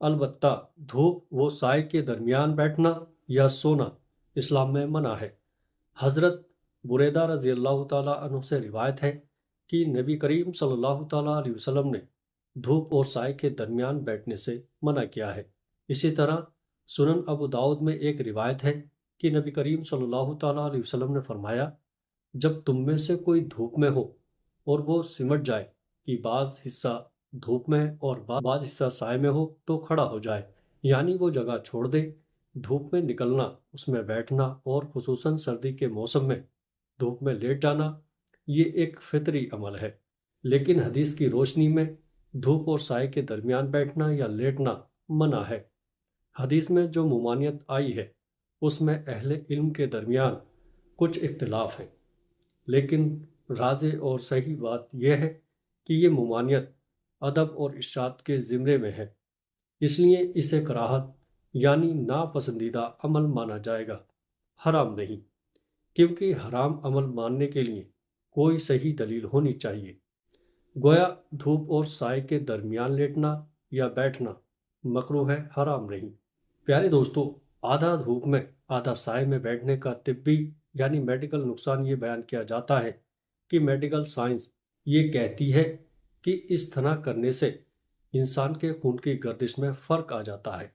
البتہ دھوپ و سائے کے درمیان بیٹھنا یا سونا اسلام میں منع ہے۔ حضرت بریدہ رضی اللہ تعالیٰ عنہ سے روایت ہے کہ نبی کریم صلی اللہ تعالیٰ علیہ وسلم نے دھوپ اور سائے کے درمیان بیٹھنے سے منع کیا ہے۔ اسی طرح سنن ابو داؤد میں ایک روایت ہے کہ نبی کریم صلی اللہ تعالیٰ علیہ وسلم نے فرمایا، جب تم میں سے کوئی دھوپ میں ہو اور وہ سمٹ جائے کہ بعض حصہ دھوپ میں اور بعض حصہ سائے میں ہو تو کھڑا ہو جائے، یعنی وہ جگہ چھوڑ دے۔ دھوپ میں نکلنا، اس میں بیٹھنا اور خصوصاً سردی کے موسم میں دھوپ میں لیٹ جانا یہ ایک فطری عمل ہے، لیکن حدیث کی روشنی میں دھوپ اور سائے کے درمیان بیٹھنا یا لیٹنا منع ہے۔ حدیث میں جو ممانعت آئی ہے اس میں اہل علم کے درمیان کچھ اختلاف ہیں، لیکن راجح اور صحیح بات یہ ہے کہ یہ ممانعت ادب اور ارشاد کے زمرے میں ہے، اس لیے اسے کراہت یعنی ناپسندیدہ عمل مانا جائے گا، حرام نہیں، کیونکہ حرام عمل ماننے کے لیے کوئی صحیح دلیل ہونی چاہیے۔ گویا دھوپ اور سائے کے درمیان لیٹنا یا بیٹھنا مکروہ ہے، حرام نہیں۔ پیارے دوستو، آدھا دھوپ میں آدھا سائے میں بیٹھنے کا طبی یعنی میڈیکل نقصان یہ بیان کیا جاتا ہے کہ میڈیکل سائنس یہ کہتی ہے کہ اس طرح کرنے سے انسان کے خون کی گردش میں فرق آ جاتا ہے،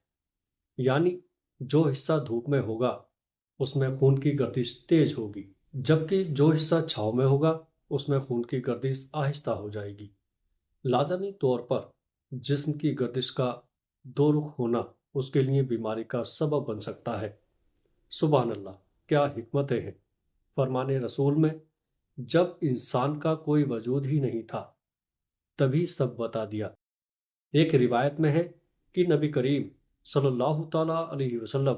یعنی جو حصہ دھوپ میں ہوگا اس میں خون کی گردش تیز ہوگی، جبکہ جو حصہ چھاؤں میں ہوگا اس میں خون کی گردش آہستہ ہو جائے گی۔ لازمی طور پر جسم کی گردش کا دو رخ ہونا اس کے لیے بیماری کا سبب بن سکتا ہے۔ سبحان اللہ، کیا حکمتیں ہیں فرمان رسول میں! جب انسان کا کوئی وجود ہی نہیں تھا تبھی سب بتا دیا۔ ایک روایت میں ہے کہ نبی کریم صلی اللہ تعالیٰ علیہ وسلم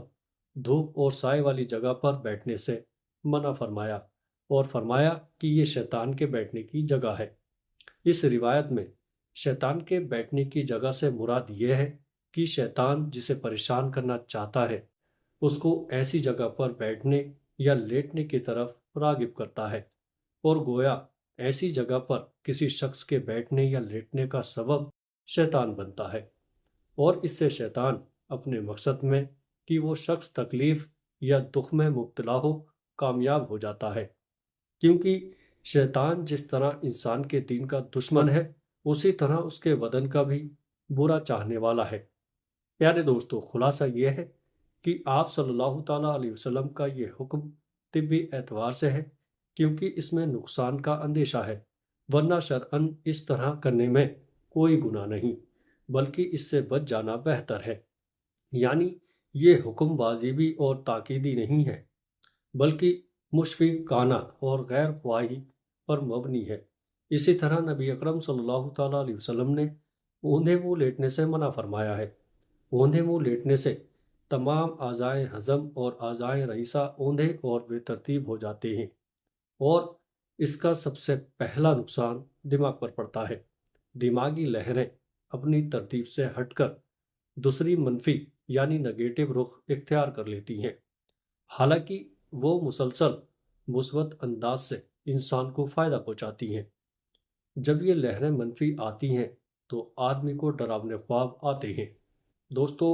دھوپ اور سائے والی جگہ پر بیٹھنے سے منع فرمایا اور فرمایا کہ یہ شیطان کے بیٹھنے کی جگہ ہے۔ اس روایت میں شیطان کے بیٹھنے کی جگہ سے مراد یہ ہے کہ شیطان جسے پریشان کرنا چاہتا ہے اس کو ایسی جگہ پر بیٹھنے یا لیٹنے کی طرف راغب کرتا ہے، اور گویا ایسی جگہ پر کسی شخص کے بیٹھنے یا لیٹنے کا سبب شیطان بنتا ہے، اور اس سے شیطان اپنے مقصد میں کہ وہ شخص تکلیف یا دکھ میں مبتلا ہو کامیاب ہو جاتا ہے، کیونکہ شیطان جس طرح انسان کے دین کا دشمن ہے اسی طرح اس کے بدن کا بھی برا چاہنے والا ہے۔ پیارے دوستو، خلاصہ یہ ہے کہ آپ صلی اللہ تعالیٰ علیہ وسلم کا یہ حکم طبی اعتبار سے ہے کیونکہ اس میں نقصان کا اندیشہ ہے، ورنہ شرعاً اس طرح کرنے میں کوئی گناہ نہیں، بلکہ اس سے بچ جانا بہتر ہے۔ یعنی یہ حکم واجبی اور تاکیدی نہیں ہے، بلکہ مشفقانہ اور غیر خواہی پر مبنی ہے۔ اسی طرح نبی اکرم صلی اللہ تعالیٰ علیہ وسلم نے اوندھے منہ لیٹنے سے منع فرمایا ہے۔ اوندھے منہ لیٹنے سے تمام اعضائے ہضم اور اعضائے رئیسہ اوندھے اور بے ترتیب ہو جاتے ہیں، اور اس کا سب سے پہلا نقصان دماغ پر پڑتا ہے۔ دماغی لہریں اپنی ترتیب سے ہٹ کر دوسری منفی یعنی نگیٹو رخ اختیار کر لیتی ہیں، حالانکہ وہ مسلسل مثبت انداز سے انسان کو فائدہ پہنچاتی ہیں۔ جب یہ لہریں منفی آتی ہیں تو آدمی کو ڈراونے خواب آتے ہیں۔ دوستو،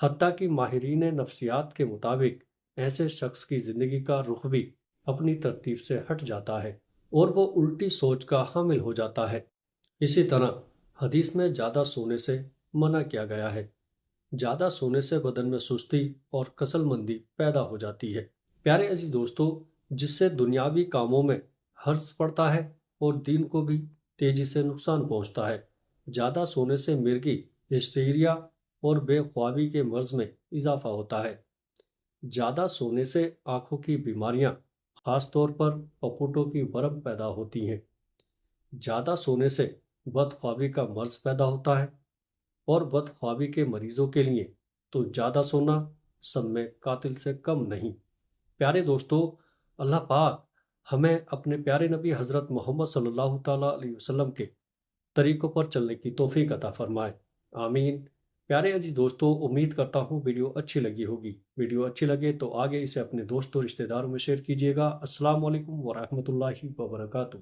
حتیٰ کہ ماہرین نفسیات کے مطابق ایسے شخص کی زندگی کا رخ بھی اپنی ترتیب سے ہٹ جاتا ہے اور وہ الٹی سوچ کا حامل ہو جاتا ہے۔ اسی طرح حدیث میں زیادہ سونے سے منع کیا گیا ہے۔ زیادہ سونے سے بدن میں سستی اور کسل مندی پیدا ہو جاتی ہے۔ پیارے عزیز دوستو، جس سے دنیاوی کاموں میں حرص پڑتا ہے اور دین کو بھی تیزی سے نقصان پہنچتا ہے۔ زیادہ سونے سے مرگی، ہسٹیریا اور بے خوابی کے مرض میں اضافہ ہوتا ہے۔ زیادہ سونے سے آنکھوں کی بیماریاں، خاص طور پر پپوٹوں کی ورم پیدا ہوتی ہیں۔ زیادہ سونے سے بد خوابی کا مرض پیدا ہوتا ہے، اور بد خوابی کے مریضوں کے لیے تو زیادہ سونا سم میں قاتل سے کم نہیں۔ پیارے دوستو، اللہ پاک ہمیں اپنے پیارے نبی حضرت محمد صلی اللہ تعالیٰ علیہ وسلم کے طریقوں پر چلنے کی توفیق عطا فرمائے، آمین۔ پیارے عزیز دوستو، امید کرتا ہوں ویڈیو اچھی لگی ہوگی۔ ویڈیو اچھی لگے تو آگے اسے اپنے دوستوں رشتہ داروں میں شیئر کیجیے گا۔ السلام علیکم ورحمۃ اللہ وبرکاتہ۔